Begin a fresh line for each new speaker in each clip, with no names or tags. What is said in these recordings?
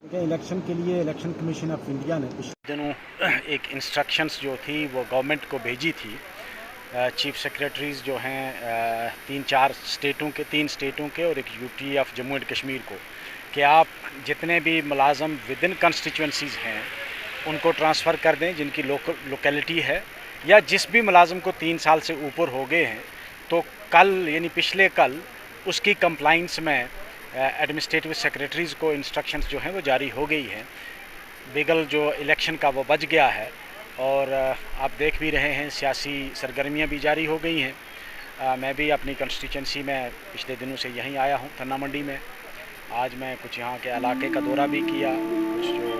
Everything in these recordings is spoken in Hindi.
देखिए, इलेक्शन के लिए इलेक्शन कमीशन ऑफ इंडिया ने पिछले
दिनों एक इंस्ट्रक्शंस जो थी वो गवर्नमेंट को भेजी थी। चीफ सेक्रेटरीज़ जो हैं तीन स्टेटों के और एक UT of Jammu and Kashmir को, कि आप जितने भी मुलाजम विद इन कंस्टिट्यूंसीज़ हैं उनको ट्रांसफ़र कर दें जिनकी लोकेलिटी है, या जिस भी मुलाजम को 3 साल से ऊपर हो गए हैं तो कल यानी पिछले कल उसकी कंप्लाइंस में एडमिनिस्ट्रेटिव सेक्रेटरीज़ को इंस्ट्रक्शंस जो हैं वो जारी हो गई हैं। बिगल जो इलेक्शन का वो बच गया है और आप देख भी रहे हैं सियासी सरगर्मियाँ भी जारी हो गई हैं। मैं भी अपनी कंस्टिट्यूंसी में पिछले दिनों से यहीं आया हूँ थन्ना मंडी में। आज मैं कुछ यहाँ के इलाके का दौरा भी किया, कुछ जो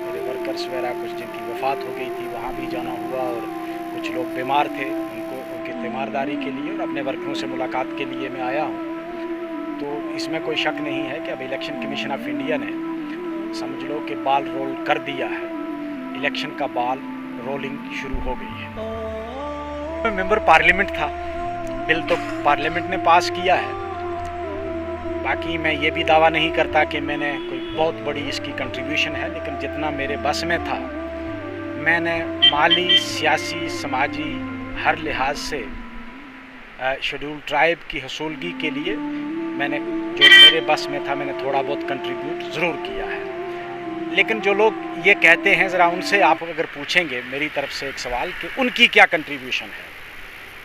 मेरे वर्कर्स वगैरह कुछ जिनकी वफ़ात हो गई थी वहाँ भी जाना हुआ, और कुछ लोग बीमार थे उनकी तीमारदारी के लिए और अपने वर्करों से मुलाकात के लिए मैं आया हूँ। तो इसमें कोई शक नहीं है कि अब इलेक्शन कमीशन ऑफ इंडिया ने समझ लो कि बाल रोल कर दिया है, इलेक्शन का बाल रोलिंग शुरू हो गई है। मेंबर पार्लियामेंट था, बिल तो पार्लियामेंट ने पास किया है। बाकी मैं ये भी दावा नहीं करता कि मैंने कोई बहुत बड़ी इसकी कंट्रीब्यूशन है, लेकिन जितना मेरे बस में था मैंने माली, सियासी, समाजी हर लिहाज से शेड्यूल ट्राइब की हसूलगी के लिए मैंने जो मेरे बस में था मैंने थोड़ा बहुत कंट्रीब्यूट ज़रूर किया है। लेकिन जो लोग ये कहते हैं, ज़रा उनसे आप अगर पूछेंगे मेरी तरफ से एक सवाल कि उनकी क्या कंट्रीब्यूशन है,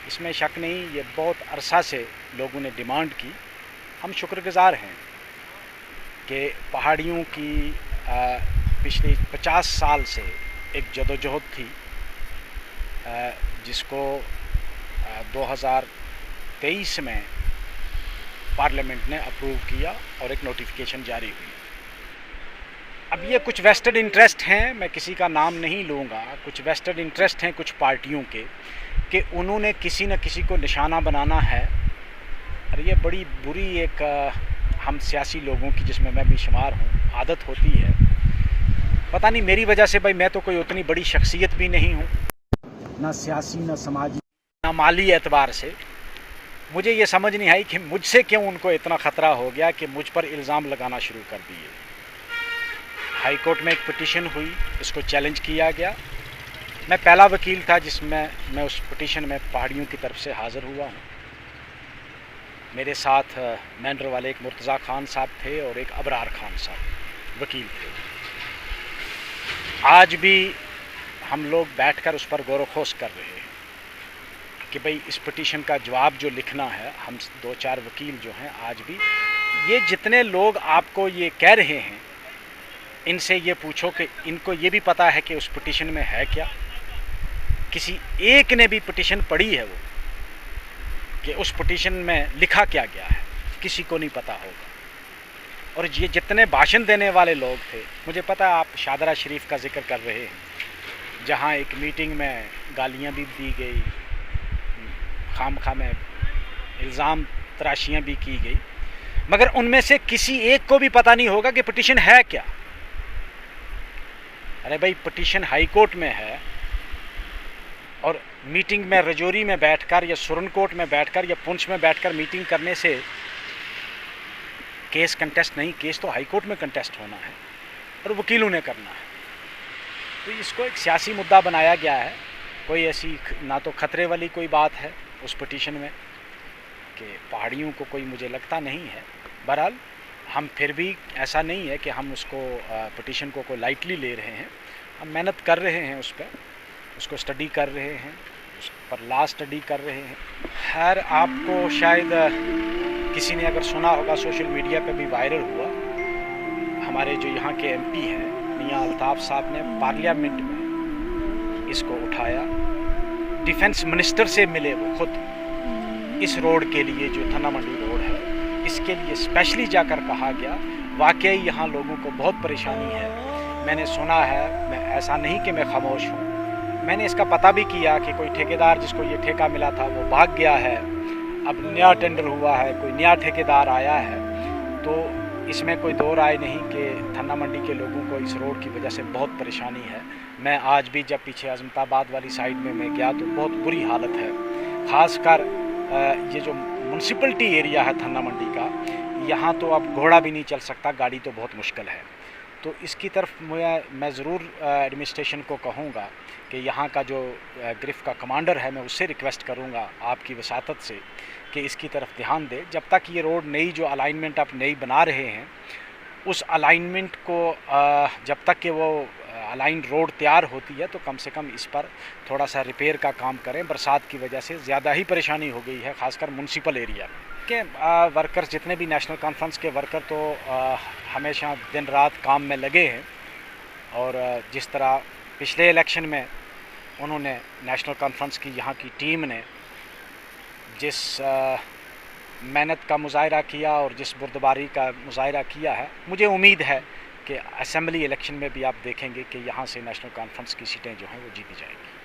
इसमें शक नहीं, ये बहुत अरसा से लोगों ने डिमांड की। हम शुक्रगुज़ार हैं कि पहाड़ियों की पिछले 50 साल से एक जदोजहद थी, जिसको 2023 में पार्लियामेंट ने अप्रूव किया और एक नोटिफिकेशन जारी हुई। अब ये कुछ वेस्टेड इंटरेस्ट हैं, मैं किसी का नाम नहीं लूँगा, कुछ वेस्टेड इंटरेस्ट हैं कुछ पार्टियों के, कि उन्होंने किसी न किसी को निशाना बनाना है। और ये बड़ी बुरी एक हम सियासी लोगों की, जिसमें मैं भी शुमार हूँ, आदत होती है। पता नहीं मेरी वजह से, भाई मैं तो कोई उतनी बड़ी शख्सियत भी नहीं हूँ,
ना सियासी ना समाजी
ना माली एतबार से। मुझे ये समझ नहीं आई कि मुझसे क्यों उनको इतना ख़तरा हो गया कि मुझ पर इल्ज़ाम लगाना शुरू कर दिए। हाई कोर्ट में एक पिटीशन हुई, इसको चैलेंज किया गया। मैं पहला वकील था जिसमें मैं उस पिटीशन में पहाड़ियों की तरफ से हाज़िर हुआ हूँ। मेरे साथ मैंडर वाले एक मुर्तज़ा खान साहब थे और एक अबरार खान साहब वकील थे। आज भी हम लोग बैठकर उस पर गौर व खोज कर रहे हैं कि भाई इस पिटीशन का जवाब जो लिखना है, हम 2-4 वकील जो हैं आज भी, ये जितने लोग आपको ये कह रहे हैं इनसे ये पूछो कि इनको ये भी पता है कि उस पिटीशन में है क्या। किसी एक ने भी पिटीशन पढ़ी है वो, कि उस पिटीशन में लिखा क्या गया है, किसी को नहीं पता होगा। और ये जितने भाषण देने वाले लोग थे, मुझे पता है आप शादरा शरीफ का जिक्र कर रहे हैं, जहाँ एक मीटिंग में गालियाँ भी दी गई, खामखा में इल्ज़ाम तराशियाँ भी की गई, मगर उनमें से किसी एक को भी पता नहीं होगा कि पिटीशन है क्या। अरे भाई, पिटीशन हाई कोर्ट में है और मीटिंग में रजौरी में बैठकर या सुरनकोट में बैठकर या पुंछ में बैठकर मीटिंग करने से केस कंटेस्ट नहीं, केस तो हाई कोर्ट में कंटेस्ट होना है और वकीलों ने करना है। तो इसको एक सियासी मुद्दा बनाया गया है। कोई ऐसी ना तो ख़तरे वाली कोई बात है उस पिटीशन में कि पहाड़ियों को कोई, मुझे लगता नहीं है। बहरहाल हम फिर भी ऐसा नहीं है कि हम उसको पिटीशन को कोई लाइटली ले रहे हैं। हम मेहनत कर रहे हैं उस पर, उसको स्टडी कर रहे हैं, उस पर लॉ स्टडी कर रहे हैं। खैर, आपको शायद किसी ने अगर सुना होगा, सोशल मीडिया पे भी वायरल हुआ, हमारे जो यहाँ के एमपी हैं मियां अल्ताफ़ साहब ने पार्लियामेंट में इसको उठाया। डिफेंस मिनिस्टर से मिले वो खुद, इस रोड के लिए जो थन्ना मंडी रोड है इसके लिए स्पेशली जाकर कहा गया। वाकई यहाँ लोगों को बहुत परेशानी है, मैंने सुना है। मैं ऐसा नहीं कि मैं खामोश हूँ, मैंने इसका पता भी किया कि कोई ठेकेदार जिसको ये ठेका मिला था वो भाग गया है, अब नया टेंडर हुआ है, कोई नया ठेकेदार आया है। तो इसमें कोई दो राय नहीं कि थन्ना मंडी के लोगों को इस रोड की वजह से बहुत परेशानी है। मैं आज भी जब पीछे अजमताबाद वाली साइड में मैं गया तो बहुत बुरी हालत है। ख़ासकर ये जो म्यूनसिपलिटी एरिया है थन्ना मंडी का, यहाँ तो अब घोड़ा भी नहीं चल सकता, गाड़ी तो बहुत मुश्किल है। तो इसकी तरफ मैं ज़रूर एडमिनिस्ट्रेशन को कहूँगा कि यहाँ का जो गिरफ्त का कमांडर है, मैं उससे रिक्वेस्ट करूँगा आपकी वसातत से कि इसकी तरफ ध्यान दे। जब तक ये रोड नई जो अलाइनमेंट आप नई बना रहे हैं, उस अलाइनमेंट को जब तक कि वो अलाइन रोड तैयार होती है तो कम से कम इस पर थोड़ा सा रिपेयर का काम करें। बरसात की वजह से ज़्यादा ही परेशानी हो गई है, ख़ासकर म्यूनसिपल एरिया में के वर्कर्स, जितने भी नेशनल कॉन्फ्रेंस के वर्कर तो हमेशा दिन रात काम में लगे हैं। और जिस तरह पिछले इलेक्शन में उन्होंने नेशनल कॉन्फ्रेंस की यहाँ की टीम ने जिस मेहनत का मुजाहरा किया और जिस बुर्दबारी का मुजाहरा किया है, मुझे उम्मीद है कि असेंबली इलेक्शन में भी आप देखेंगे कि यहाँ से नेशनल कॉन्फ्रेंस की सीटें जो हैं वो जीती जाएंगी।